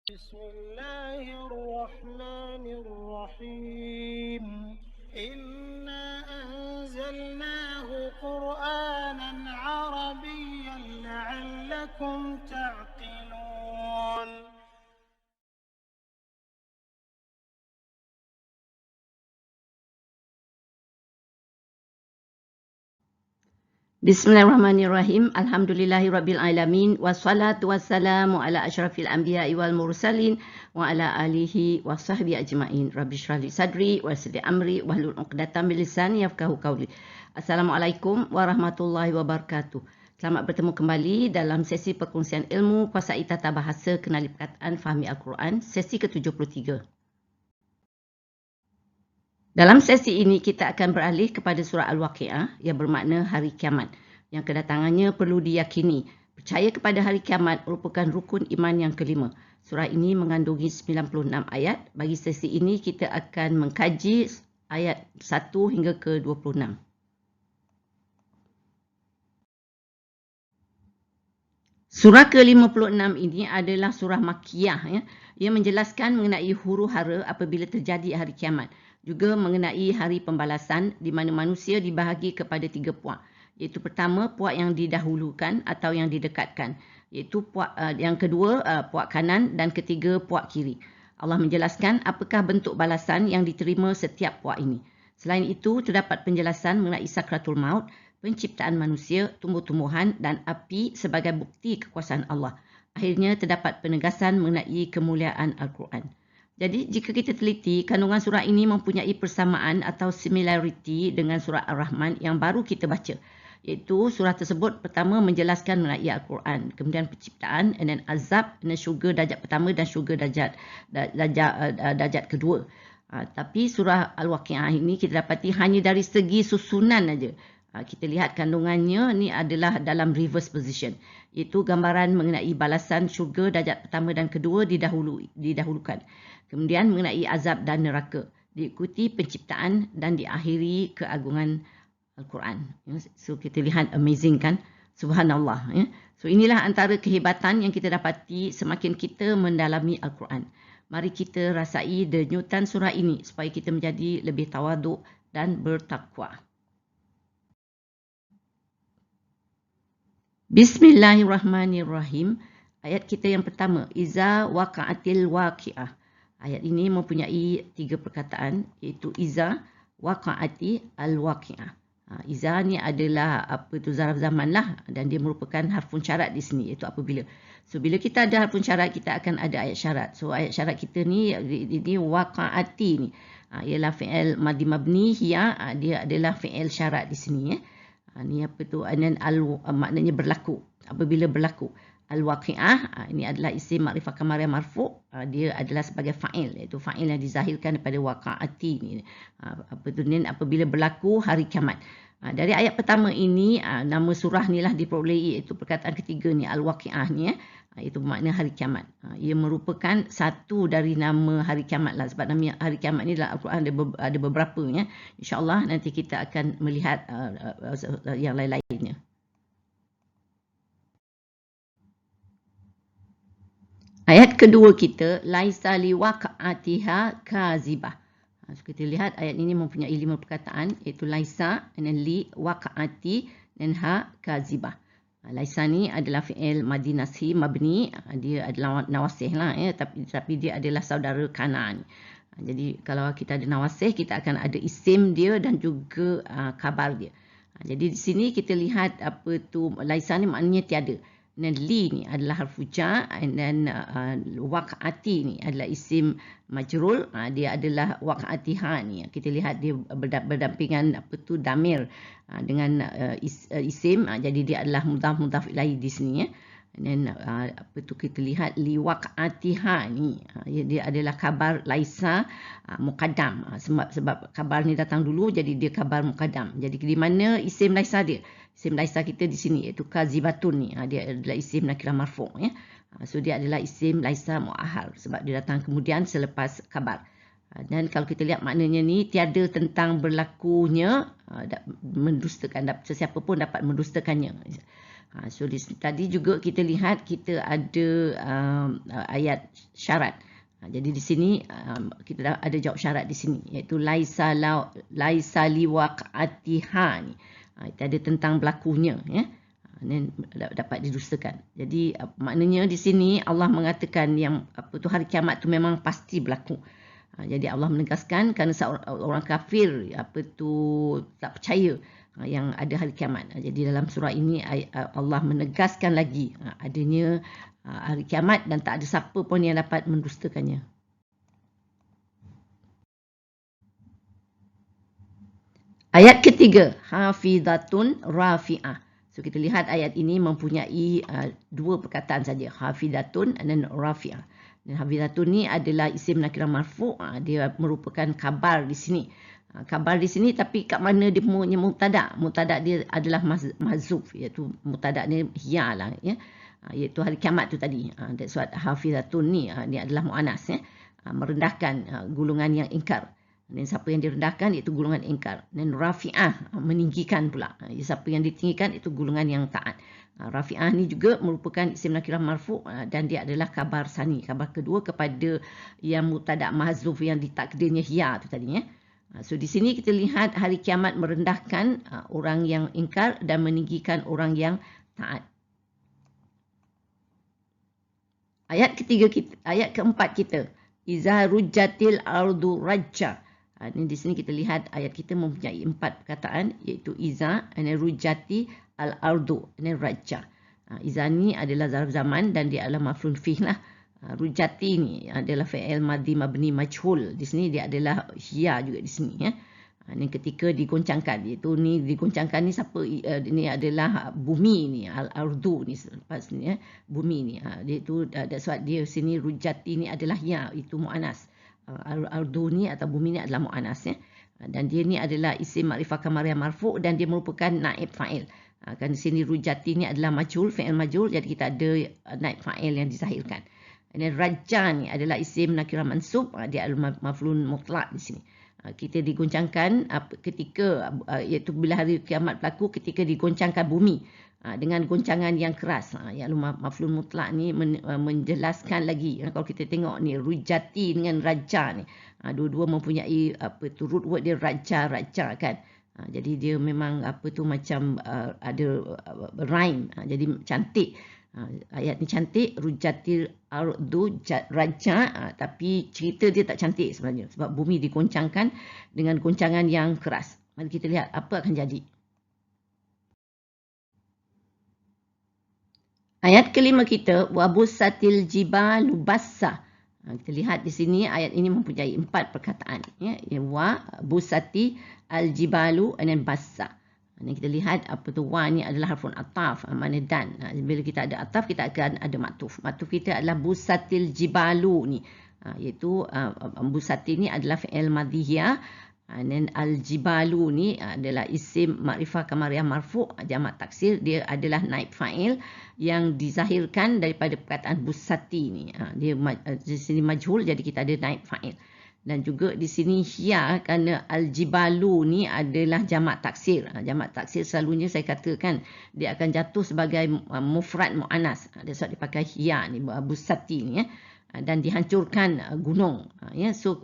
بسم الله الرحمن الرحيم إنا أنزلناه قرآنا عربيا لعلكم تعقلون. Bismillahirrahmanirrahim. Alhamdulillahirabbil alamin wassalatu wassalamu ala asyrafil anbiya'i wal mursalin wa ala alihi washabbihi ajmain. Rabbi shrah li sadri wa yassir li amri wahlul 'uqdatam min lisani yafqahu qawli. Assalamualaikum warahmatullahi wabarakatuh. Selamat bertemu kembali dalam sesi perkongsian ilmu Qasaid Tata Bahasa Kenali Perkataan Fahami Al-Quran sesi ke-73. Dalam sesi ini kita akan beralih kepada surah Al-Waqi'ah yang bermakna hari kiamat. Yang kedatangannya perlu diyakini. Percaya kepada hari kiamat merupakan rukun iman yang kelima. Surah ini mengandungi 96 ayat. Bagi sesi ini kita akan mengkaji ayat 1 hingga ke 26. Surah ke-56 ini adalah surah Makkiyah. Ia menjelaskan mengenai huru-hara apabila terjadi hari kiamat. Juga mengenai hari pembalasan di mana manusia dibahagi kepada 3 puak. Iaitu pertama, puak yang didahulukan atau yang didekatkan. Iaitu puak, yang kedua, puak kanan dan ketiga, puak kiri. Allah menjelaskan apakah bentuk balasan yang diterima setiap puak ini. Selain itu, terdapat penjelasan mengenai sakratul maut, penciptaan manusia, tumbuh-tumbuhan dan api sebagai bukti kekuasaan Allah. Akhirnya terdapat penegasan mengenai kemuliaan Al-Quran. Jadi jika kita teliti, kandungan surah ini mempunyai persamaan atau similarity dengan surah Ar-Rahman yang baru kita baca. Iaitu surah tersebut pertama menjelaskan mengenai Al-Quran, kemudian penciptaan, and then azab, and then syurga darjat pertama dan syurga darjat kedua. Tapi surah Al-Waqi'ah ini kita dapati hanya dari segi susunan saja. Kita lihat kandungannya ni adalah dalam reverse position. Iaitu gambaran mengenai balasan syurga darjat pertama dan kedua didahulukan. Kemudian mengenai azab dan neraka. Diikuti penciptaan dan diakhiri keagungan Al-Quran. So kita lihat amazing kan? Subhanallah. So inilah antara kehebatan yang kita dapati semakin kita mendalami Al-Quran. Mari kita rasai denyutan surah ini supaya kita menjadi lebih tawaduk dan bertakwa. Bismillahirrahmanirrahim. Ayat kita yang pertama, Iza waqa'atil waqi'ah. Ayat ini mempunyai 3 perkataan, iaitu Iza waqa'ati al-waqi'ah. Iza ni adalah zarf zaman lah, dan dia merupakan harfun syarat di sini, iaitu apabila. So bila kita ada harfun syarat, kita akan ada ayat syarat. So ayat syarat kita ni, ini waqa'ati ni, ialah fi'il madhi mabni hiya, dia adalah fi'il syarat di sini. Ni apa tu? Maknanya berlaku. Apabila berlaku. Al-Waqi'ah, ini adalah isim makrifah kamariyah marfu'. Dia adalah sebagai fa'il. Iaitu fa'il yang dizahirkan daripada waqa'ati ni. Apabila berlaku hari kiamat. Dari ayat pertama ini, nama surah ni lah diperolehi. Iaitu perkataan ketiga ni, Al-Waqi'ah ni. Itu bermakna hari kiamat. Ia merupakan satu dari nama hari kiamat lah. Sebab nama hari kiamat ni dalam Al-Quran ada beberapa. InsyaAllah nanti kita akan melihat yang lain-lainnya. Ayat kedua kita, Laisa liwaqa'atiha kazibah. So kita lihat ayat ini mempunyai 5 perkataan, iaitu Laisa, and then li, waqa'ati, dan ha, kazibah. Laisa ni adalah fi'il madhi nashi mabni, dia adalah nawasih lah, tapi dia adalah saudara kana ni. Jadi kalau kita ada nawasih, kita akan ada isim dia dan juga khabar dia. Jadi di sini kita lihat apa tu, Laisa ni maknanya tiada. Dan li ni adalah harfu jar, and then waqa'ati ni adalah isim majrul, dia adalah waqa'atiha ni. Kita lihat dia berdampingan apa tu damir dengan isim, jadi dia adalah mudhaf ilaih di sini. Dan apa tu kita lihat li waqa'atiha ni, dia adalah khabar laisa muqaddam, sebab khabar ni datang dulu, jadi dia khabar muqaddam. Jadi di mana isim laisa dia? Isim laisa kita di sini iaitu kazibatun ni, dia adalah isim nakirah marfu'. So dia adalah isim laisa mu'ahhar sebab dia datang kemudian selepas khabar. Dan kalau kita lihat maknanya ni, tiada tentang berlakunya mendustakan, sesiapa pun dapat mendustakannya. So tadi juga kita lihat kita ada ayat syarat. Jadi di sini kita dah ada jawab syarat di sini, iaitu laisa liwaqatiha ni. Itu ada tentang berlakunya, ya. Ini dapat didustakan. Jadi maknanya di sini Allah mengatakan yang hari kiamat tu memang pasti berlaku. Jadi Allah menegaskan kerana orang kafir tak percaya yang ada hari kiamat. Jadi dalam surah ini Allah menegaskan lagi adanya hari kiamat dan tak ada siapa pun yang dapat mendustakannya. Ayat ketiga, hafizatun rafi'ah. So kita lihat ayat ini mempunyai dua perkataan saja, hafizatun dan rafi'ah. Dan hafizatun ni adalah isim nakirah marfu', dia merupakan khabar di sini. Khabar di sini tapi kat mana dia punya mubtada'? Mubtada' dia adalah mahzuf, iaitu mubtada' ni hiya lah, ya. Iaitu hari kiamat tu tadi. That's what hafizatun ni adalah mu'anas, ya. Merendahkan golongan yang ingkar. Dan siapa yang direndahkan iaitu golongan ingkar. Dan rafi'ah meninggikan pula. Siapa yang ditinggikan itu golongan yang taat. Rafi'ah ni juga merupakan isim nakirah marfu' dan dia adalah khabar sani, khabar kedua kepada yang mubtada' mahzuf yang ditakdirnya hiya tu tadi, ya. So di sini kita lihat hari kiamat merendahkan orang yang ingkar dan meninggikan orang yang taat. Ayat ketiga kita, ayat keempat kita, iza rujjatil ardu rajja. Ini di sini kita lihat ayat kita mempunyai 4 perkataan, iaitu iza, rujjati, al-ardu, rajja. Iza ni adalah zarf zaman dan dia adalah maf'ul fih lah. Rujjati ni adalah fi'il madhi mabni majhul. Di sini dia adalah hiya juga di sini, ya. Ini ketika digoncangkan, iaitu ni digoncangkan ni siapa? Ini adalah bumi ni, al-ardu ni lepas ni, ya. Bumi ni. Dia tu that's what dia sini rujjati ni adalah hiya, itu muannas. Al-ardu ni atau bumi ni adalah mu'anas, ya. Dan dia ni adalah isim makrifah kamariyah marfu' dan dia merupakan naib fa'il. Kan di sini rujati ni adalah majhul, fi'il majhul, jadi kita ada naib fa'il yang dizahirkan. Dan rajja ni adalah isim nakirah mansub, dia adalah maf'ulun mutlak di sini. Kita digoncangkan ketika iaitu bila hari kiamat berlaku ketika digoncangkan bumi dengan goncangan yang keras. Yang maf'ul mutlak ni menjelaskan lagi. Kalau kita tengok ni rujati dengan raja ni, dua-dua mempunyai root word dia raja kan. Jadi dia memang macam ada rhyme. Jadi cantik. Ayat ni cantik, rujatil ardu raja, tapi cerita dia tak cantik sebenarnya sebab bumi digoncangkan dengan goncangan yang keras. Mari kita lihat apa akan jadi. Ayat kelima kita, wabussatil jibalu bassa. Kita lihat di sini ayat ini mempunyai 4 perkataan, ya. Wabussati al-jibalu dan bassa. Ini kita lihat wa ni adalah harfun ataf, makna dan. Bila kita ada ataf kita akan ada maktuf. Maktuf kita adalah bussatil jibalu ni. Iaitu bussati ni adalah fi'il madhiyah. Dan al-jibalu ni adalah isim makrifah kamariyah marfu', jamak taksir, dia adalah naib fa'il yang dizahirkan daripada perkataan bussati ni. Dia di sini majhul, jadi kita ada naib fa'il. Dan juga di sini hiya kerana al-jibalu ni adalah jamak taksir. Jamak taksir selalunya saya katakan dia akan jatuh sebagai mufrad mu'anas. That's why dipakai hiya ni, bussati ni, ya. Dan dihancurkan gunung, ya. So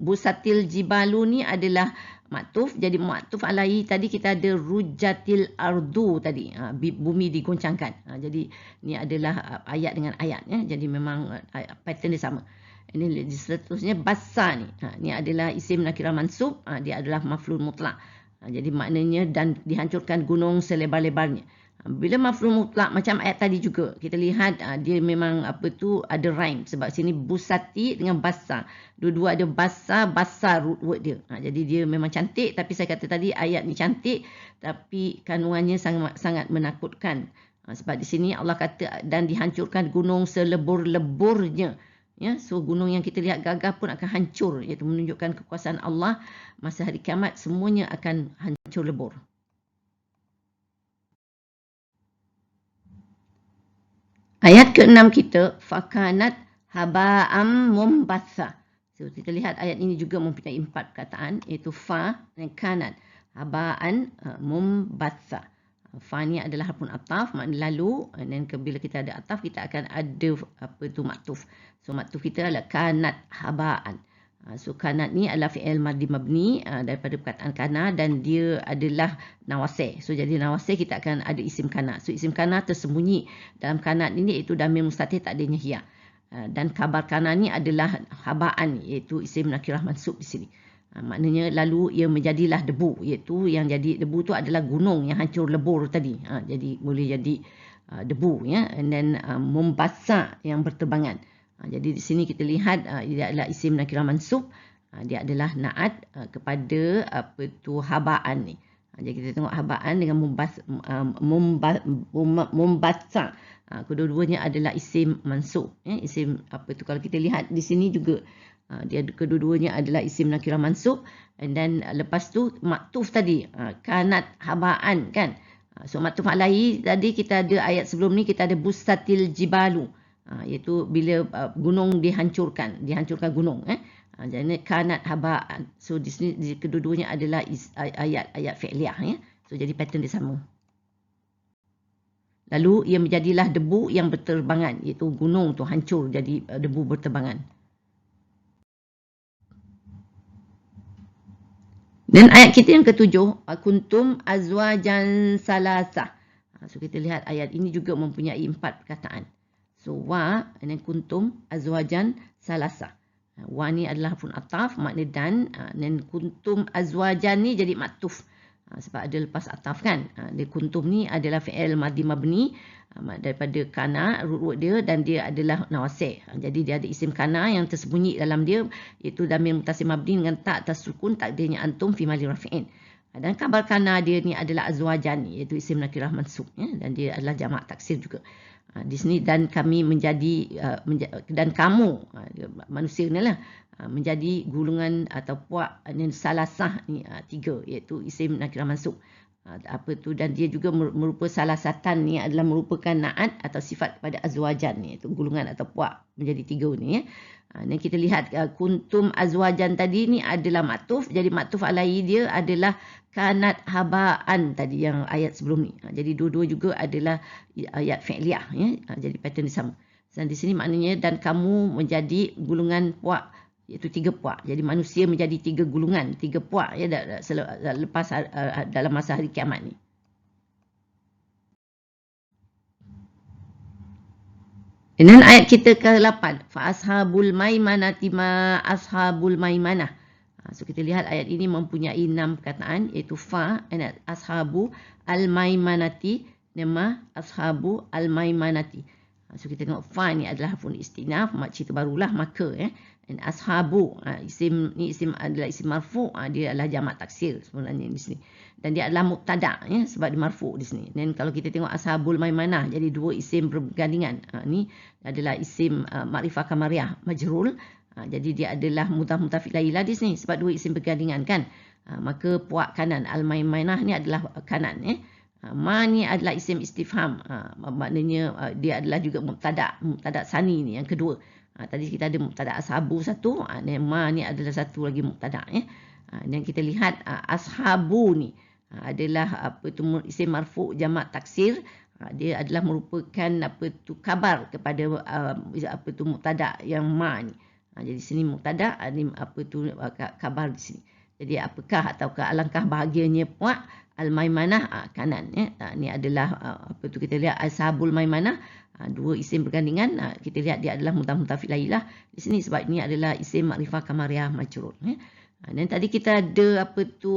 busatil jibalu ni adalah maktuf, jadi maktuf alaihi tadi kita ada rujatil ardu tadi, bumi digoncangkan. Jadi ni adalah ayat dengan ayat, ya. Jadi memang pattern dia sama. Ini seterusnya bassa ni. Ni adalah isim nakirah mansub, dia adalah maf'ul mutlak. Jadi maknanya dan dihancurkan gunung selebar-lebarnya. Bila maf'ul mutlak macam ayat tadi juga, kita lihat dia memang ada rhyme sebab sini busati dengan bassa. Dua-dua ada bassa root word dia. Jadi dia memang cantik, tapi saya kata tadi ayat ni cantik tapi kandungannya sangat menakutkan. Sebab di sini Allah kata dan dihancurkan gunung selebur-leburnya. Ya, so gunung yang kita lihat gagah pun akan hancur, iaitu menunjukkan kekuasaan Allah masa hari kiamat, semuanya akan hancur lebur. Ayat ke-6 kita, fakanat haba'am mumbatha. So kita lihat ayat ini juga mempunyai 4 perkataan, iaitu fa dan kanat, haba'an mumbatha. Fa ni adalah harfun ataf, makna lalu, dan bila kita ada ataf kita akan ada maktuf. So maktuf kita adalah kanat habaan. So kanat ni adalah fi'il madhi mabni daripada perkataan kana, dan dia adalah nawasih. So jadi nawasih kita akan ada isim kana. So isim kana tersembunyi dalam kanat ini, iaitu damir mustatir tak adanya hiya. Dan khabar kana ni adalah habaan, iaitu isim nakirah mansub di sini. Maknanya lalu ia menjadilah debu, iaitu yang jadi debu tu adalah gunung yang hancur lebur tadi. Jadi boleh jadi debu, ya. And then membasah yang berterbangan. Jadi di sini kita lihat dia adalah isim nakirah mansub. Dia adalah naat kepada habaan ni. Jadi kita tengok habaan dengan membasah. Kedua-duanya adalah isim mansub, ya. Isim kalau kita lihat di sini juga dia kedua-duanya adalah isim nakirah mansub, dan lepas tu maktuf tadi kanat habaan, kan. So maktuf alaihi tadi kita ada ayat sebelum ni, kita ada bustatil jibalu, iaitu bila gunung dihancurkan gunung, jadi kanat habaan. So di sini kedua-duanya adalah ayat fi'liyah, ya. So jadi pattern dia sama. Lalu ia menjadilah debu yang berterbangan, iaitu gunung tu hancur jadi debu berterbangan. Dan ayat kita yang ketujuh, kuntum azwajan salasah. So kita lihat ayat ini juga mempunyai 4 perkataan. So wa, dan kuntum azwajan salasah. Wa ni adalah harfun ataf, makna dan kuntum azwajan ni jadi maktuf. Sebab ada lepas ataf, kan. Dia kuntum ni adalah fi'il madhi mabni daripada kana, root dia, dan dia adalah nawasih. Jadi dia ada isim kana yang tersembunyi dalam dia, iaitu damir mutasil mabni dengan tak atas sukun takdirnya antum fi mali rafi'in. Dan khabar kana dia ni adalah azwajan, iaitu isim nakirah mansub, ya, dan dia adalah jamak taksir juga. Di sini dan kami dan kamu manusia ni lah menjadi gulungan atau puak salasah ni 3, iaitu isim nakirah mansub. Dan dia juga merupakan salasatan ni adalah merupakan naat atau sifat kepada azwajan ni, iaitu gulungan atau puak menjadi 3 ni, ya. Dan kita lihat kuntum azwajan tadi ni adalah maktuf, jadi maktuf alaihi dia adalah kanat habaan tadi yang ayat sebelum ni. Jadi dua-dua juga adalah ayat fi'liyah, ya. Jadi pattern dia sama. Dan di sini maknanya dan kamu menjadi gulungan puak, iaitu 3 puak. Jadi manusia menjadi 3 gulungan, 3 puak, ya, lepas dalam masa hari kiamat ni. Dan ayat kita ke-8, fa ashabul maimanati ma ashabul maimanah. So kita lihat ayat ini mempunyai 6 perkataan, iaitu fa, ashabu al-maimanati, nama ashabu al-maimanati. So kita tengok fa ni adalah harfun istinaf, cerita barulah, maka, ya. Dan ashabu, isim adalah isim marfu', dia adalah jamak taksir sebenarnya di sini. Dan dia adalah mubtada', ya, sebab dia marfu' di sini. Dan kalau kita tengok ashabul maimanah, jadi 2 isim bergandingan. Ni adalah isim makrifah kamariyah majrul. Jadi dia adalah mudhaf ilaihi di sini sebab 2 isim bergandingan, kan. Maka puak kanan al-maimanah ni adalah kanan, ya. Ma ni adalah isim istifham, maknanya dia adalah juga mubtada' sani ni yang kedua. Tadi kita ada mubtada' ashabu satu, dan ma ni adalah satu lagi mubtada', ya. Dan kita lihat ashabu ni adalah isim marfu' jamak taksir. Dia adalah merupakan khabar kepada mubtada' yang ma ni. Jadi sini mubtada' ni khabar di sini. Jadi apakah ataukah alangkah bahagianya puak al-maimanah, kanan, ya. Ni adalah kita lihat ashabul maimanah, 2 isim bergandingan. Kita lihat dia adalah mudhaf ilaihi lah di sini sebab ini adalah isim makrifah kamariyah majrur, ya. Dan tadi kita ada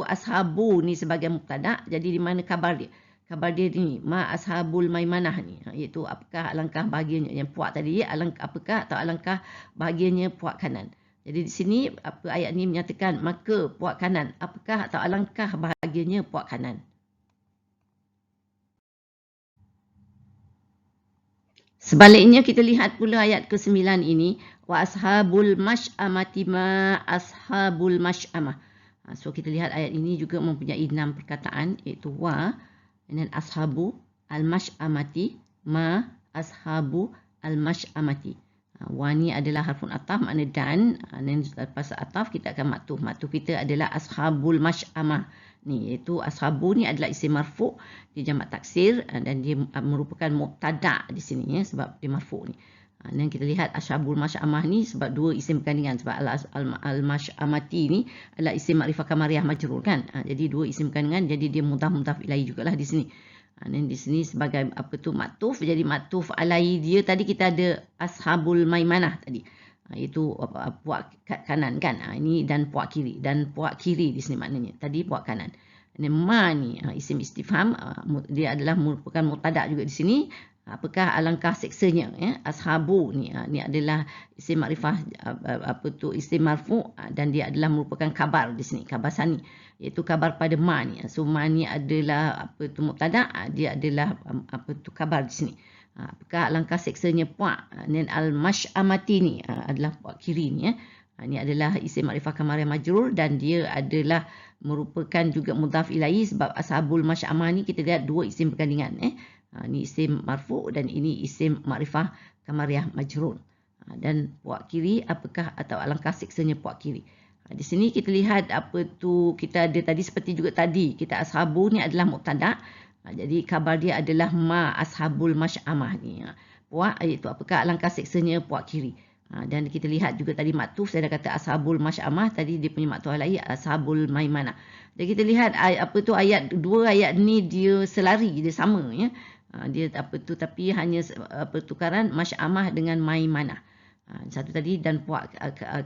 ashabu ni sebagai mubtada'. Jadi di mana khabar dia? Khabar dia ni ma ashabul maimanah ni, iaitu apakah alangkah bahagianya yang puak tadi, apakah atau alangkah bahagianya puak kanan. Jadi di sini ayat ni menyatakan maka puak kanan, apakah atau alangkah bahagianya puak kanan. Sebaliknya kita lihat pula ayat ke-9 ini, wa ashabul masy'amati ma ashabul masy'amah. So kita lihat ayat ini juga mempunyai 6 perkataan, iaitu wa, dan ashabu al-masy'amati ma ashabu al-masy'amati. Wa ni adalah harfun ataf, makna dan. Dan lepas ataf kita akan maktuf. Maktuf kita adalah ashabul masy'amah. Ni iaitu ashabu ni adalah isim marfu', dia jamak taksir dan dia merupakan mubtada' di sini ya, sebab dia marfu' ni. Dan kita lihat ashabul masy'amah ni sebab dua isim berkandingan, sebab al-masy'amati ni adalah isim makrifah kamariyah majrur kan. Jadi dua isim berkandingan, jadi dia mudhaf ilaih jugalah di sini. Dan di sini sebagai maktuf, jadi maktuf alai dia tadi kita ada ashabul maimanah tadi. Itu puak kanan kan. Ini dan puak kiri. Dan puak kiri di sini maknanya. Tadi puak kanan. Dan ma ni isim istifham, dia adalah merupakan mubtada' juga di sini. Apakah alangkah seksanya ya? Ashabu ni adalah isim makrifah isim marfu' dan dia adalah merupakan khabar di sini, khabar sani, iaitu khabar pada ma ni. So ma ni adalah mubtada', dia adalah khabar di sini. Apakah alangkah seksanya puak. Dan al-masy'amati ni adalah puak kiri ni ya. Ini adalah isim makrifah kamariyah majrur dan dia adalah merupakan juga mudhaf ilaihi, sebab ashabul masy'amah ni kita lihat dua isim bergandingan Ini isim marfu' dan ini isim makrifah kamariyah majrur. Dan puak kiri, apakah atau alangkah seksanya puak kiri. Di sini kita lihat kita ada tadi seperti juga tadi, kita ashabu ni adalah mubtada'. Jadi khabar dia adalah ma ashabul masy'amah ni. Puak iaitu apakah alangkah seksanya puak kiri. Dan kita lihat juga tadi maktuf, saya dah kata ashabul masy'amah, tadi dia punya maktuf alai ashabul maimanah. Dan kita lihat dua ayat ni dia selari, dia sama ya. Dia tapi hanya pertukaran masy'amah dengan maimanah. Satu tadi dan puak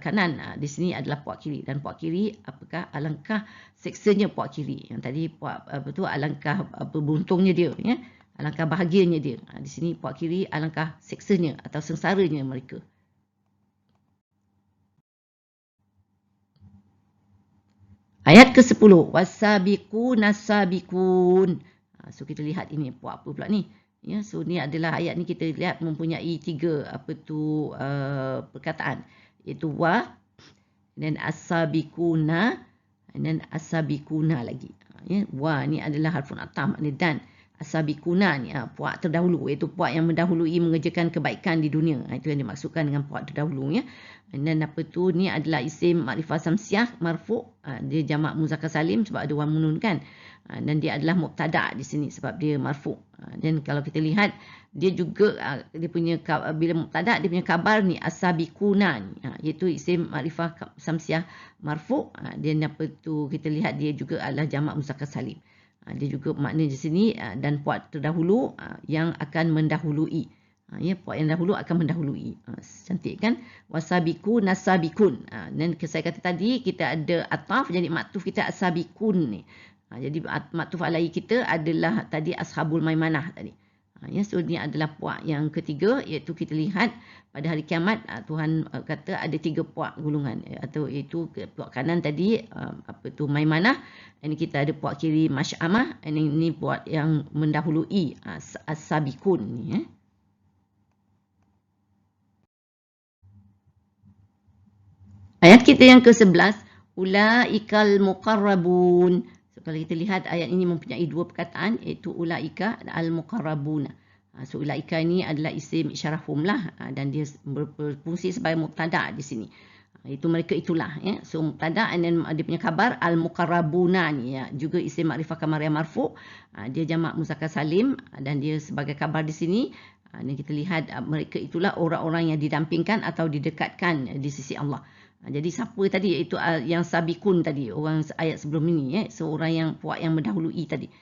kanan, di sini adalah puak kiri. Dan puak kiri apakah alangkah seksanya puak kiri. Yang tadi puak alangkah beruntungnya dia ya. Alangkah bahagianya dia. Di sini puak kiri alangkah seksanya atau sengsaranya mereka. Ayat ke-10, wasabiquna sabiqun. So kita lihat ini puak apa pula ni. Ya, so ni adalah ayat ni kita lihat mempunyai tiga perkataan, iaitu wa dan as-sabiquna dan as-sabiquna lagi. Ya, wa ni adalah harfun ataf, makna dan. As-sabiquna ni puak terdahulu, iaitu puak yang mendahului mengerjakan kebaikan di dunia. Itu yang dimaksudkan dengan puak terdahulu ya. Dan ni adalah isim makrifah samsiah marfu', dia jamak muzakkar salim sebab ada waw nun kan. Dan dia adalah mubtada' di sini sebab dia marfu'. Dan kalau kita lihat dia juga dia punya bila mubtada' dia punya khabar ni as-sabiquna ni, iaitu isim makrifah samsiah marfu'. Dan kita lihat dia juga adalah jamak muzakkar salim. Dia juga makna di sini dan puak terdahulu yang akan mendahului. Ya, puak yang dahulu akan mendahului. Cantik kan? Wasabiqu nasabiqun. Dan saya kata tadi kita ada ataf, jadi maktuf kita as-sabiqun ni. Jadi maktuf alai kita adalah tadi ashabul maimanah tadi. Ya, so ini adalah puak yang ketiga, iaitu kita lihat pada hari kiamat Tuhan kata ada tiga puak gulungan, atau iaitu puak kanan tadi maimanah, ini kita ada puak kiri masy'amah, ini puak yang mendahului as-sabiqun ni ya. Ayat kita yang ke-11, ulaikal muqarrabun. Kalau kita lihat ayat ini mempunyai dua perkataan, iaitu ulaika dan al-muqarrabuna. So ulaika ini adalah isim isyarah hum lah, dan dia berfungsi sebagai mubtada' di sini. Itu mereka itulah ya. So mubtada' dan dia punya khabar al-muqarrabuna ni ya, juga isim makrifah kamariyah marfu'. Dia jamak muzakkar salim dan dia sebagai khabar di sini. Dan kita lihat mereka itulah orang-orang yang didampingkan atau didekatkan di sisi Allah. Jadi siapa tadi, iaitu yang sabikun tadi, orang ayat sebelum ini ya. So orang yang puak yang mendahului tadi.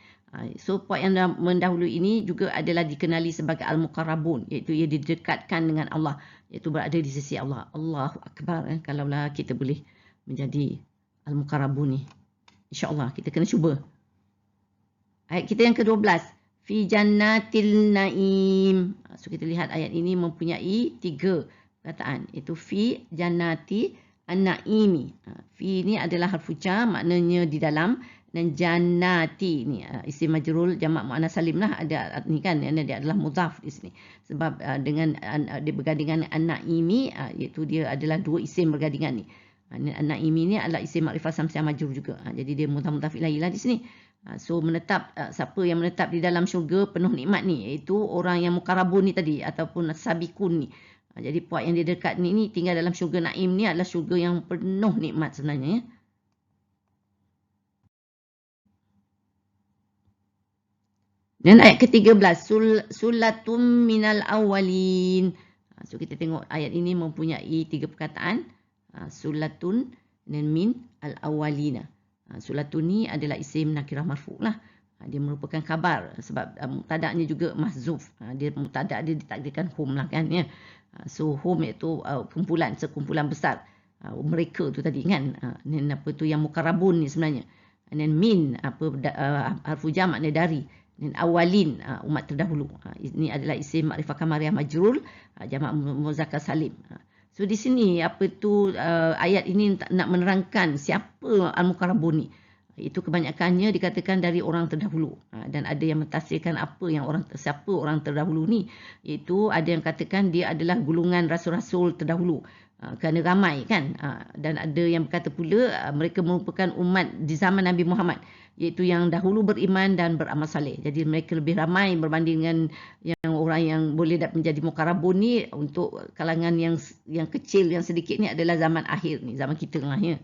So puak yang mendahului ini juga adalah dikenali sebagai al-muqarrabun, iaitu ia didekatkan dengan Allah, iaitu berada di sisi Allah. Allahu akbar kalaulah kita boleh menjadi al-muqarrabun ni. Insya-Allah kita kena cuba. Ayat kita yang ke-12, fi jannatil naim. So kita lihat ayat ini mempunyai tiga perkataan, iaitu fi jannati an-naimi. Fi ni adalah harfu jar, maknanya di dalam, dan jannati ni isim majrur jamak muannas salim lah, ada ni kan, dia adalah mudhaf di sini sebab dengan dia bergandingan an-naimi, iaitu dia adalah dua isim bergandingan ni. An-naimi ni adalah isim makrifah samsiah majrur juga. Jadi dia mudhaf ilaihi lah di sini. So menetap, siapa yang menetap di dalam syurga penuh nikmat ni, iaitu orang yang muqarrabun ni tadi ataupun sabiqun ni. Jadi puak yang dia dekat ni tinggal dalam syurga Naim ni adalah syurga yang penuh nikmat sebenarnya. Ya. Dan ayat ke-13, sulatum minal awalin. So kita tengok ayat ini mempunyai 3 perkataan. Sulatun dan min al-awwalina. Sulatun ni adalah isim nakirah marfu' lah. Dia merupakan khabar sebab mubtada'nya juga mahzuf. Dia mubtada' dia ditakdirkan hum lah kan ya. So hum iaitu sekumpulan besar. Mereka tu tadi kan. Dan apa tu yang mukarrabun ni sebenarnya. Dan min harfu jam' makna dari. Dan awalin umat terdahulu. Ini adalah isim makrifah kamariyah majrul jamak muzakkar salim. So di sini ayat ini nak menerangkan siapa al-mukarrabun ni. Itu kebanyakannya dikatakan dari orang terdahulu. Dan ada yang mentafsirkan siapa orang terdahulu ni. Iaitu ada yang katakan dia adalah gulungan rasul-rasul terdahulu. Kerana ramai kan. Dan ada yang berkata pula mereka merupakan umat di zaman Nabi Muhammad. Iaitu yang dahulu beriman dan beramal saleh. Jadi mereka lebih ramai berbanding dengan yang orang yang boleh menjadi mukarrabun ni. Untuk kalangan yang kecil, yang sedikit ni adalah zaman akhir ni. Zaman kita lah ya.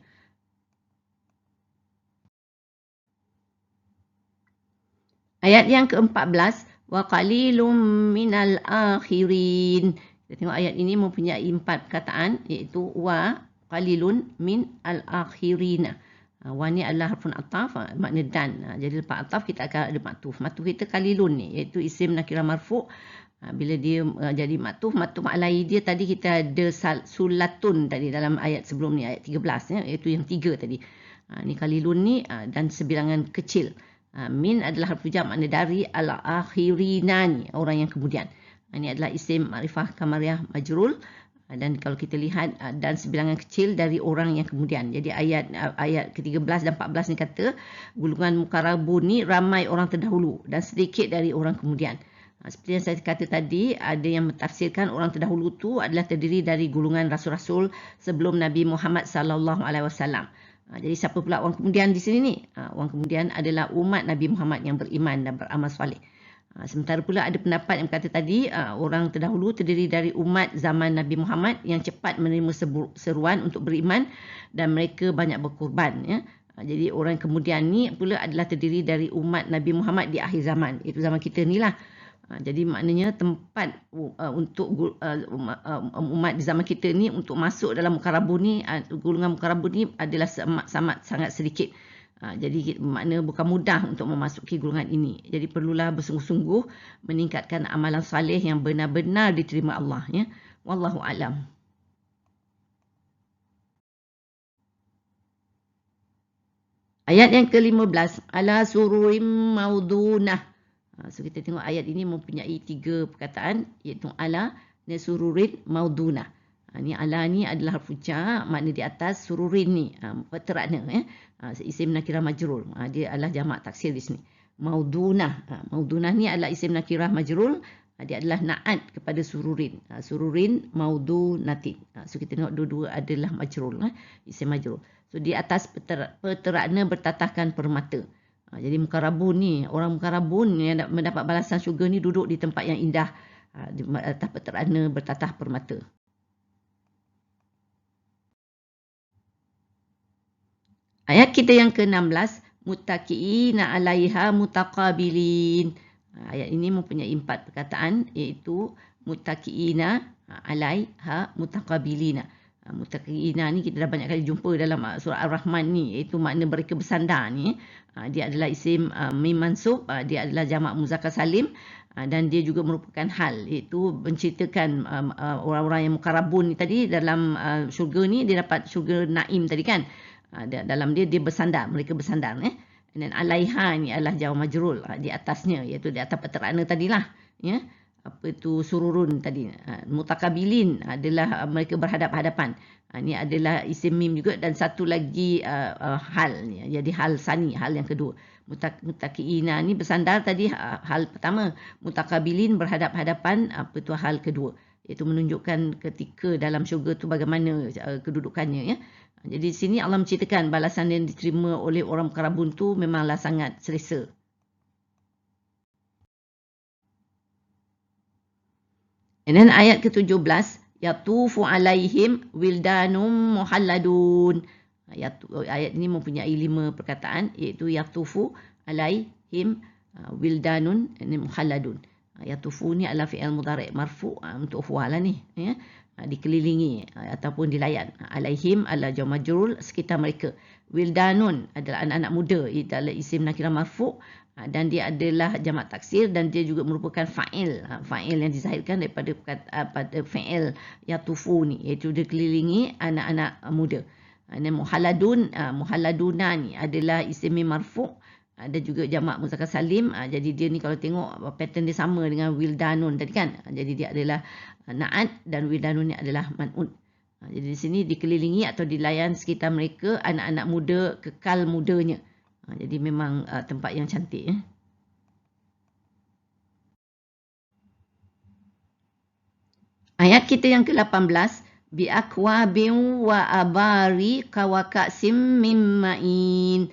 Ayat yang ke-14, wa qalilum minal akhirin. Kita tengok ayat ini mempunyai 4 perkataan iaitu wa qalilun min al-akhirina. Wa ni adalah harfun ataf, makna dan. Jadi lepas ataf kita akan ada maktuf. Maktuf kita qalilun ni iaitu isim nakirah marfu'. Bila dia jadi maktuf alai dia tadi kita ada sulatun tadi dalam ayat sebelum ni ayat 13 ya, iaitu yang 3 tadi. Ni qalilun ni dan sebilangan kecil. Min adalah harfu jam' makna dari, al-akhirina ni orang yang kemudian. Ini adalah isim makrifah kamariyah majrul dan kalau kita lihat dan sebilangan kecil dari orang yang kemudian. Jadi ayat ke-13 dan 14 ni kata gulungan mukarrabun ni ramai orang terdahulu dan sedikit dari orang kemudian. Seperti yang saya kata tadi, ada yang mentafsirkan orang terdahulu tu adalah terdiri dari gulungan rasul-rasul sebelum Nabi Muhammad sallallahu alaihi wasallam. Jadi siapa pula orang kemudian di sini ni? Orang kemudian adalah umat Nabi Muhammad yang beriman dan beramal soleh. Sementara pula ada pendapat yang kata tadi orang terdahulu terdiri dari umat zaman Nabi Muhammad yang cepat menerima seruan untuk beriman dan mereka banyak berkorban. Ya. Jadi orang kemudian ni pula adalah terdiri dari umat Nabi Muhammad di akhir zaman. Itu zaman kita ni lah. Jadi maknanya tempat untuk umat di zaman kita ni untuk masuk dalam mukarrabun ni, golongan mukarrabun ni adalah sangat sedikit. Jadi makna bukan mudah untuk memasuki golongan ini. Jadi perlulah bersungguh-sungguh meningkatkan amalan saleh yang benar-benar diterima Allah. Ya. Wallahu a'lam. Ayat yang ke-15, ala sururim maudunah. So kita tengok ayat ini mempunyai 3 perkataan iaitu ala dan sururin maudunah. Ni ala ni adalah harfu jar, makna di atas, sururin ni terana ya. Isim nakirah majrul. Dia adalah jamak taksir di sini. Maudunah. Maudunah ni adalah isim nakirah majrul. Dia adalah naat kepada sururin. Sururin maudunatin. So kita tengok dua-dua adalah majrul, isim majrul. So di atas peterana bertatahkan permata. Jadi mukarrabun ni, orang mukarrabun yang mendapat balasan syurga ni duduk di tempat yang indah. Di atas peterana bertatah permata. Ayat kita yang ke-16, muttaqiina 'alaiha mutaqabilin. Ayat ini mempunyai 4 perkataan iaitu muttaqiina 'alaiha mutaqabilina. Muttaqiina ni kita dah banyak kali jumpa dalam surah Ar-Rahman ni, iaitu makna mereka bersandar ni. Dia adalah isim mim mansub, dia adalah jamak muzakkar salim dan dia juga merupakan hal, iaitu menceritakan orang-orang yang mukarrabun ni tadi dalam syurga ni, dia dapat syurga Naim tadi kan. Dalam dia bersandar, mereka bersandar. Dan alaiha ni adalah jawab majrul, di atasnya, iaitu di atas peterana tadilah. Ya. Apa tu sururun tadi. Mutakabilin adalah mereka berhadap-hadapan. Ini adalah isim mim juga dan satu lagi hal ni. Jadi hal sani, hal yang kedua. Mutaqiina ni bersandar tadi hal pertama. Mutakabilin berhadap-hadapan, apa tu hal kedua. Iaitu menunjukkan ketika dalam syurga tu bagaimana kedudukannya ya. Jadi di sini Allah menceritakan balasan yang diterima oleh orang mukarrabun tu memanglah sangat selesa. Dan ayat ke-17, Yatufu alaihim wildanum muhalladun. Ayat ini mempunyai 5 perkataan, iaitu yatufu alaihim wildanun muhalladun. Yatufu ni adalah fi'il mudhari' marfu' untuk huwa lah ni, ya. Dikelilingi ataupun dilayan. Alaihim adalah jar majrur, sekitar mereka. Wildanun adalah anak-anak muda, itu adalah isim nakirah marfu' dan dia adalah jamak taksir dan dia juga merupakan fa'il. Fa'il yang dizahirkan daripada pada fi'il yatufu ni, iaitu dikelilingi anak-anak muda. Dan muhalladuna ni adalah isim marfu', ada juga jamak muzakkar salim. Jadi dia ni kalau tengok pattern dia sama dengan wildanun tadi kan. Jadi dia adalah na'at dan wildanun ni adalah man'un. Jadi di sini dikelilingi atau dilayan sekitar mereka anak-anak muda kekal mudanya. Jadi memang tempat yang cantik. Ayat kita yang ke-18. Bi akwabin wa abari kawakaksim mim ma'in.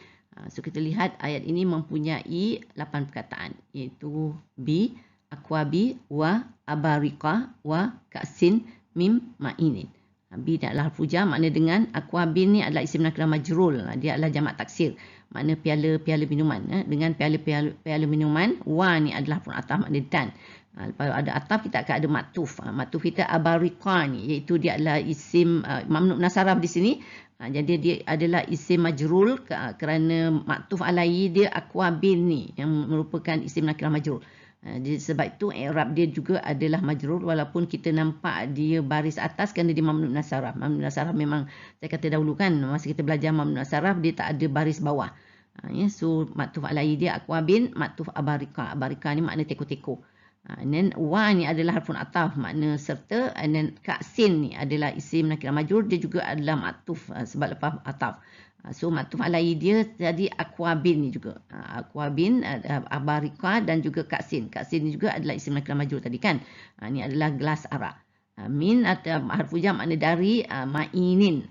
So kita lihat ayat ini mempunyai 8 perkataan, iaitu bi, akwabi, wa, abarika, wa, kaksin, mim, ma'inin. Bi adalah harfu jar, makna dengan. Akwabin ni adalah isim nakirah majrul, dia adalah jamak taksir, makna piala-piala minuman. Dengan piala minuman. Wa ni adalah harfu ataf, makna dan. Lepas ada ataf, kita akan ada maktuf. Maktuf kita abarika ni, iaitu dia adalah isim mamnu' nasaraf di sini. Jadi dia adalah isim majrul kerana maktuf alaihi dia akwabin ni yang merupakan isim nakirah majrul. Jadi sebab itu i'rab dia juga adalah majrur walaupun kita nampak dia baris atas kerana dia mamnu' nasaraf. Mamnu' nasaraf memang saya kata dahulu kan, masa kita belajar mamnu' nasaraf dia tak ada baris bawah. So maktuf alaihi dia akwabin, maktuf abarika. Abarika ni makna teko-teko. And then wa ni adalah harfun ataf, makna serta. And then kaksin ni adalah isim nakirah majrur, dia juga adalah maktuf sebab lepas ataf. So maktuf alaihi dia jadi akwabin ni juga. Akwabin, abarika dan juga kaksin. Kaksin ni juga adalah isim nakirah majrur tadi kan. Ni adalah gelas arak. Min atau harfu jar makna dari, ma'inin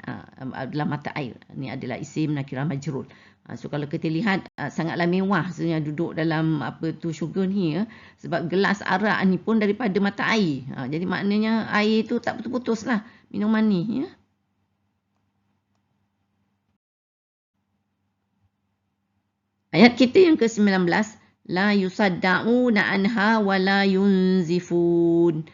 adalah mata air. Ni adalah isim nakirah majrur. So kalau kita lihat sangatlah mewah sebenarnya duduk dalam syurga ni, ya. Sebab gelas arak ni pun daripada mata air. Jadi maknanya air tu tak putus-putus lah minuman ni, ya. Ayat kita yang ke-19. La yusadda'una anha wa la yunzifun.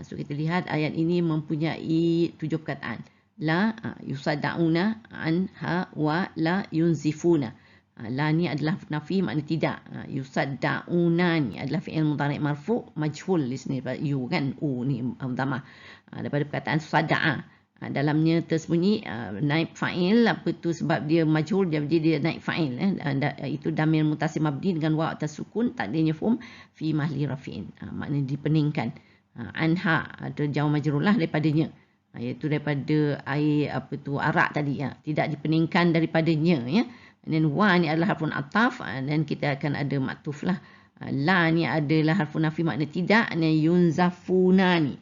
So kita lihat ayat ini mempunyai 7 perkataan. La yusadda'una anha wa la yunzifuna. La ni adalah nafi, makna tidak. Yusadda'una ni adalah fi'il mudhari' marfu' majhul di sini, yu kan, ni dhamma. Daripada perkataan sadda'a. Dalamnya tersembunyi naib fa'il, sebab dia majhul, jadi dia naib fa'il. Itu damir mutasim mabni dengan wa atas sukun, takdirnya fum fi mahli rafi'in. Maknanya dipeningkan. Anha atau jauh majrur lah daripadanya, iaitu daripada air arak tadi, ya. Tidak dipeningkan daripadanya, ya. Dan wa ni adalah harfun ataf, dan kita akan ada maktuf lah. La ni adalah harfun nafi, makna tidak. Dan yunzafuna ni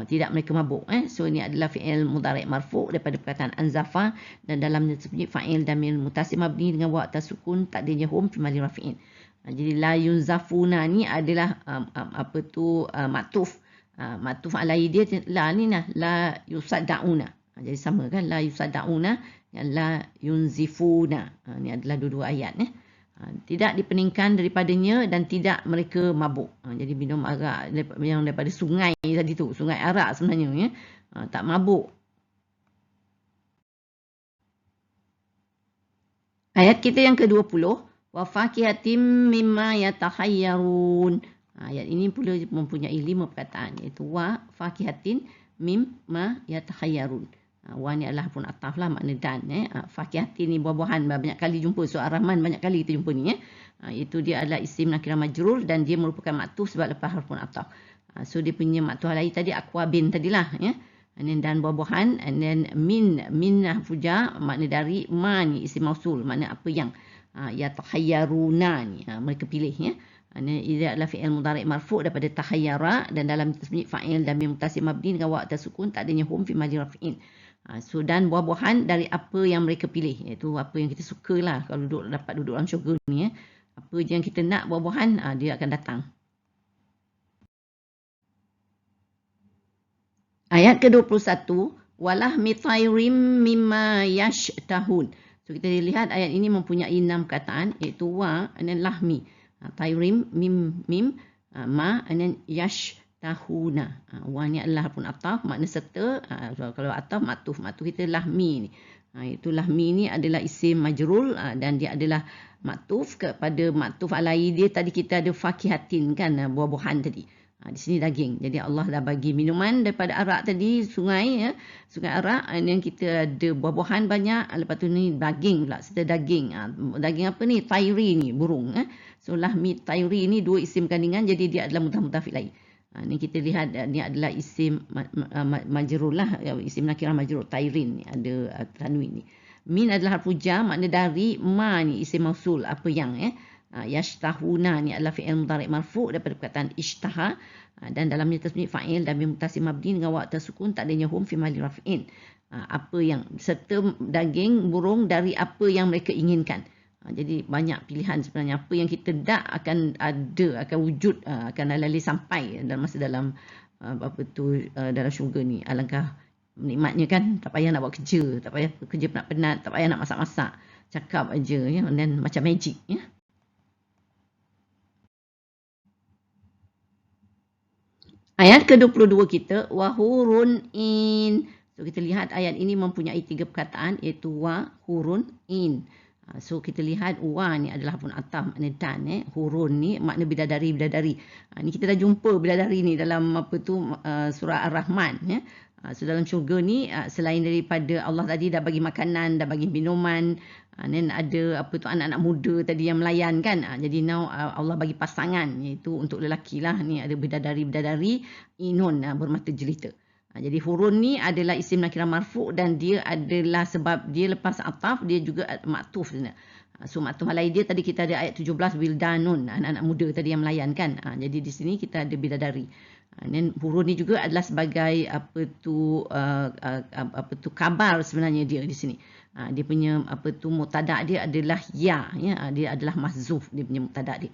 tidak mereka mabuk. So ini adalah fi'il mudhari' marfu' daripada perkataan anzafa, dan dalamnya tersebut fa'il damir mutasim mabni dengan wa atas sukun, takdirnya hum fi mahli rafi'in. Jadi la yunzafuna ni adalah maktuf. Maktuf alaihi dia la ni nah, la yusadda'una. Jadi sama kan, la yusadda'una dan la yunzifuna. Ni adalah dua-dua ayat, tidak dipeningkan daripadanya dan tidak mereka mabuk. Jadi minum arak yang daripada sungai tadi tu, sungai arak sebenarnya, ya. Tak mabuk. Ayat kita yang ke-20. Wa fakihatim mimma yatakhayyarun. Ayat ini pula mempunyai 5 perkataan, iaitu wa fakihatin mimma yatakhayyarun. Wa ni adalah pun ataf lah, makna dan. Fakihatin ni buah-buahan, banyak kali jumpa. Surah Ar-Rahman banyak kali kita jumpa ni. Itu dia adalah isim nakirah majrur dan dia merupakan maktuf sebab lepas harfun ataf. So dia punya maktuf alaihi tadi akwabin tadilah, ya. Dan buah-buahan. And then min harfu jar, makna dari. Ma ni isim mausul, makna apa yang. Yatakhayyaruna ni mereka pilih, ya. Ia adalah fi'il mudhari' marfu' daripada tahayyara, dan dalam tersebut fa'il damir mutasim mabni dengan wa atas sukun, takdirnya hum fi mahli rafi'in. So dan buah-buahan dari apa yang mereka pilih, iaitu apa yang kita sukalah kalau dapat duduk dalam syurga ni, ya. Apa je yang kita nak buah-buahan, dia akan datang. Ayat ke-21, walahmi tayrim mimma yashtahun. So kita lihat ayat ini mempunyai 6 kataan, iaitu wa and then lahmi. Tayrim mim ma and then yashtahuna. Wa ni adalah harfun ataf, makna serta. Kalau ataf matuf kita lahmi ni. Itu lahmi ni adalah isim majrul dan dia adalah maktuf kepada maktuf alai dia. Tadi kita ada fakihatin kan, buah-buahan tadi. Di sini daging. Jadi Allah dah bagi minuman daripada arak tadi, sungai ya. Sungai arak, yang kita ada buah-buahan banyak. Lepas tu ni daging pula, serta daging. Daging apa ni? Tayri ni, burung. So lahmi tayri ni dua isim kandungan, jadi dia adalah mutaf-mutaf ilaih. Ni kita lihat ni adalah isim majrur lah, isim nakirah majrur, tayrin ni ada tanwin ni. Min adalah harfu jar, makna dari. Ma ni isim mausul, apa yang yashtahuna ni adalah fi'il mudhari' marfu' daripada perkataan ishtaha, dan dalamnya tasbih fa'il dan muttasil mabni dengan waw tersukun tak adanya hum fi mahalli raf'in. Apa yang serta daging burung dari apa yang mereka inginkan. Jadi banyak pilihan sebenarnya. Apa yang kita tak akan ada, akan wujud, akan alali sampai dalam masa dalam dalam syurga ni. Alangkah nikmatnya kan, tak payah nak buat kerja, tak payah kerja penat-penat, tak payah nak masak-masak, cakap aja ya, dan macam magic ya. Ayat ke-22 kita, wahurun in. So kita lihat ayat ini mempunyai 3 perkataan, iaitu wa, hurun, in. So kita lihat wa ni adalah pun ataf, makna dan. Hurun ni makna bidadari. Ni kita dah jumpa bidadari ni dalam surah Ar-Rahman ya. So dalam syurga ni selain daripada Allah tadi dah bagi makanan, dah bagi minuman, dan ada anak-anak muda tadi yang melayan kan. Jadi now Allah bagi pasangan, iaitu untuk lelaki lah. Ni ada bidadari inun, bermata jelita. Jadi hurun ni adalah isim nakirah marfu' dan dia adalah sebab dia lepas ataf, dia juga maktuf. So maktuf alai dia tadi kita ada ayat 17 wildanun, anak-anak muda tadi yang melayan kan. Jadi di sini kita ada bidadari. Dan hurun ni juga adalah sebagai kabar sebenarnya dia di sini. Dia punya mubtada' dia adalah ya, dia adalah mahzuf, dia punya mubtada' dia.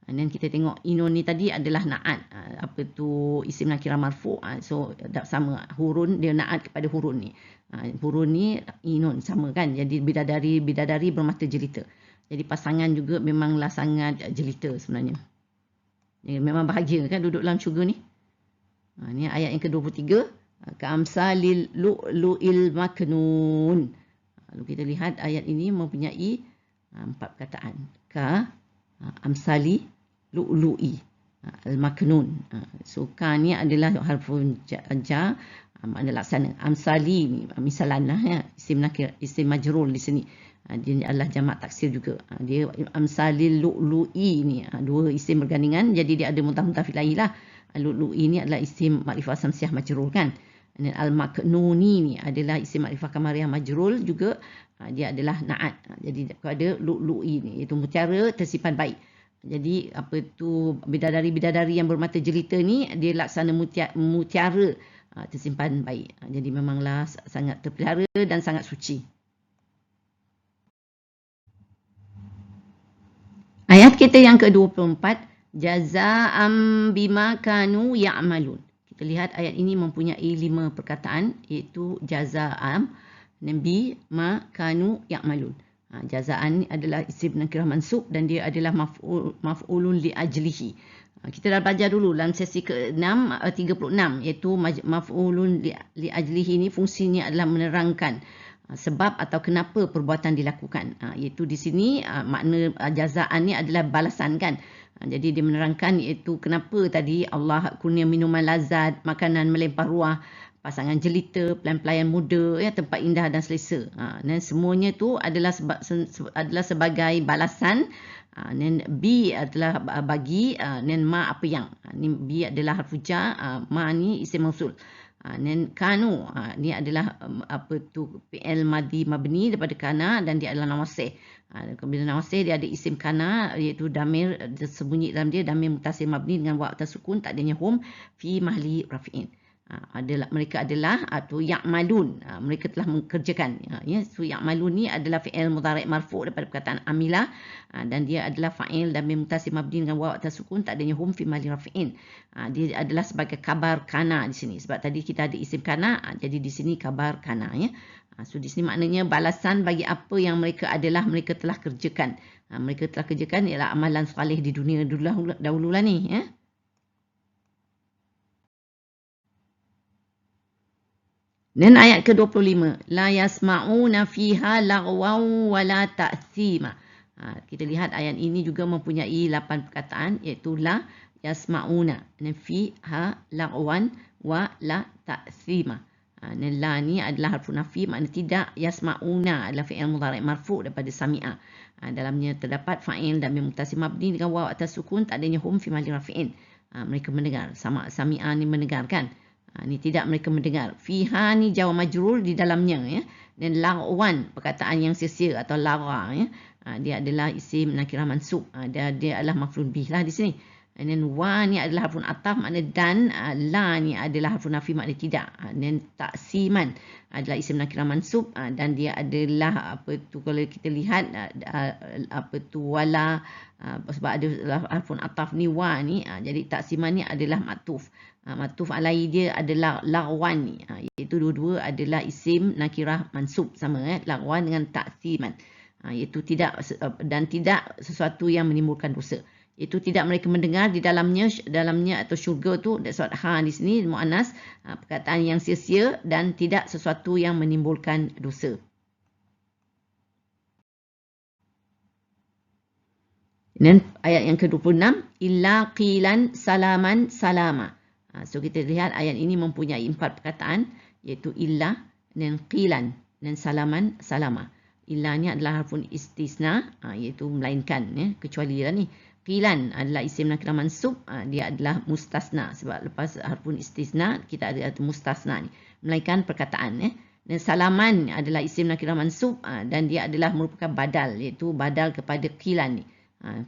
Dan kita tengok inun ni tadi adalah na'at, isim nakirah marfu'. So sama, hurun dia na'at kepada hurun ni. Hurun ni inun sama kan. Jadi bidadari bermata jelita. Jadi pasangan juga memanglah sangat jelita sebenarnya. Memang bahagia kan duduk dalam syurga ni. Ni ayat yang ke-23, ka'amsalil lu'lu'il maknun. Lalu kita lihat ayat ini mempunyai 4 perkataan. Amsali lu'lu'i al-maknun. So ka ni adalah harfun jar, makna laksana. Amsali ni misalan lah ya, isim nakir, isim majrur di sini. Dia adalah jamak taksir juga. Dia amsalil lu'lu'i ni dua isim bergandingan, jadi dia ada mutaf-mutaf ilaih lah. Lu'lu'i ni adalah isim makrifah samsiah majrur kan. Dan al-maknuni ni adalah isim makrifah kamariah majrur juga. Dia adalah na'at. Jadi ada lu'lu'i ni, iaitu mutiara tersimpan baik. Jadi bidadari yang bermata jelita ni dia laksana mutiara tersimpan baik. Jadi memanglah sangat terpelihara dan sangat suci. Ayat kita yang ke-24, jazaa'am bima kanu ya'malun. Kita lihat ayat ini mempunyai 5 perkataan, iaitu jazaa'am dan bima kanu ya'malun. Jazaan ni adalah isim nakirah mansub dan dia adalah maf'ulun li ajlihi. Kita dah belajar dulu dalam sesi ke-6 36, iaitu maf'ulun li ajlihi ni fungsinya adalah menerangkan sebab atau kenapa perbuatan dilakukan. Iaitu di sini makna jazaan ni adalah balasan kan. Jadi dia menerangkan iaitu kenapa tadi Allah kurnia minuman lazat, makanan melempar ruah, pasangan jelita, pelayan-pelayan muda, ya, tempat indah dan selesa. Dan semuanya tu adalah sebagai balasan. Dan B adalah bagi, dan ma apa yang. Ni B adalah harfu jar, ma ni isim mausul. Dan kanu ni adalah fi'il madhi mabni daripada kana dan dia adalah nawasih. Bila nawasih dia ada isim kana, iaitu damir tersembunyi dalam dia, damir muttasil mabni dengan waw tersukun tak adanya hum fi mahalli raf'in. Mereka adalah atau ya'malun, mereka telah mengerjakan. So ya'malun ni adalah fi'il mudhari' marfu' daripada perkataan amila, dan dia adalah fa'il dan muttasil mabni dengan waw atas sukun, tak adanya hum fi mahali raf'in. Dia adalah sebagai kabar kana di sini, sebab tadi kita ada isim kana, jadi di sini kabar kana, ya. So di sini maknanya balasan bagi apa yang mereka adalah mereka telah kerjakan. Mereka telah kerjakan ialah amalan soleh di dunia dahulu lah ni, ya. Dan ayat ke-25, la yasma'una fiha lagwan wala ta'thima. Kita lihat ayat ini juga mempunyai 8 perkataan, iaitu la yasma'una, fiha lagwan wa la ta'thima. La ni adalah harfu nafi, makna tidak. Yasma'una adalah fi'il mudhari' marfu' daripada sami'a. Dalamnya terdapat fa'il dan muttasil mabni dengan waw atas sukun, tak adanya hum fi mahali raf'in. Mereka mendengar, sama sami'a ni mendengarkan. Ni tidak mereka mendengar. Fiha ni jawab majrur di dalamnya, ya. Dan lagwan, perkataan yang sia-sia atau lara, ya. Dia adalah isim nakirah mansub. Dia adalah maf'ul bih lah di sini. Dan wa ni adalah harfun ataf, makna dan. La ni adalah harfun nafi, makna tidak. Dan taksiman adalah isim nakirah mansub, dan dia adalah apa tu, kalau kita lihat apa tu, wala, sebab ada harfun ataf ni wa ni, jadi taksiman ni adalah matuf. Matuf alai dia adalah lagwan ni, iaitu dua-dua adalah isim nakirah mansub, sama, lagwan dengan taksiman, iaitu tidak dan tidak sesuatu yang menimbulkan dosa. Itu tidak mereka mendengar di dalamnya atau syurga tu, that's what di sini muannas, perkataan yang sia-sia dan tidak sesuatu yang menimbulkan dosa. Dan ayat yang ke-26, illa qilan salaman salama. So kita lihat ayat ini mempunyai 4 perkataan, iaitu illa dan qilan dan salaman salama. Illa ni adalah harfun istisna, iaitu melainkan, ya, kecuali lah ni. Qilan adalah isim nakirah mansub, dia adalah mustasna, sebab lepas harfun istisna kita ada mustasna ni, melainkan perkataan, ya. Dan salaman adalah isim nakirah mansub, dan dia adalah merupakan badal, iaitu badal kepada qilan ni.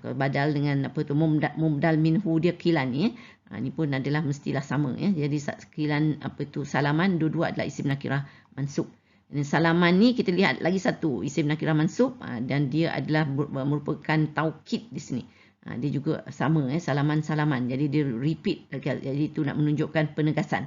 Badal dengan apa tu, mubdal minhu dia qilan ni, ni pun adalah mestilah sama, ya. Jadi qilan apa tu, salaman, dua-dua adalah isim nakirah mansub. Dan salaman ni kita lihat lagi satu isim nakirah mansub, dan dia adalah merupakan taukid di sini. Dia juga sama, salaman-salaman. Jadi dia repeat. Jadi itu nak menunjukkan penegasan.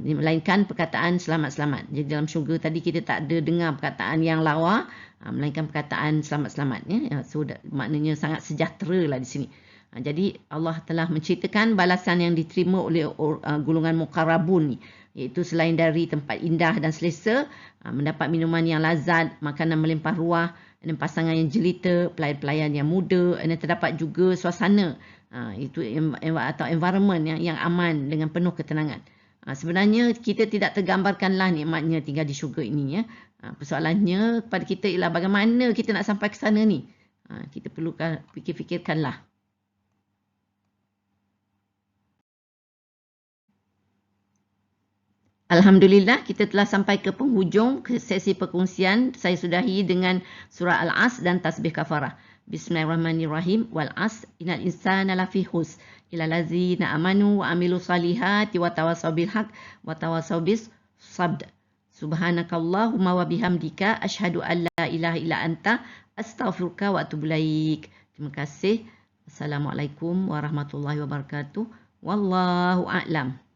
Melainkan perkataan selamat-selamat. Jadi dalam syurga tadi kita tak ada dengar perkataan yang lawa, melainkan perkataan selamat-selamat, ya. So maknanya sangat sejahtera lah di sini. Jadi Allah telah menceritakan balasan yang diterima oleh golongan muqarrabun ni, iaitu selain dari tempat indah dan selesa, mendapat minuman yang lazat, makanan melimpah ruah, dan pasangan yang jelita, pelayan-pelayan yang muda, dan terdapat juga suasana, itu atau environment yang aman dengan penuh ketenangan. Sebenarnya kita tidak tergambarkanlah nikmatnya tinggal di syurga ini, ya. Persoalannya kepada kita ialah bagaimana kita nak sampai ke sana ni. Kita perlukan fikir-fikirkanlah. Alhamdulillah, kita telah sampai ke penghujung sesi perkongsian. Saya sudahi dengan surah Al-Asr dan tasbih kafarah. Bismillahirrahmanirrahim. Wal asr innal insana lafi khusr illa allazina amanu wa amilu salihati wa tawasaw bil haqq wa tawasaw bis sabr. Subhanakallahumma wa bihamdika asyhadu an la ilaha illa anta astaghfiruka wa atubu ilaik. Terima kasih. Assalamualaikum warahmatullahi wabarakatuh. Wallahu a'lam.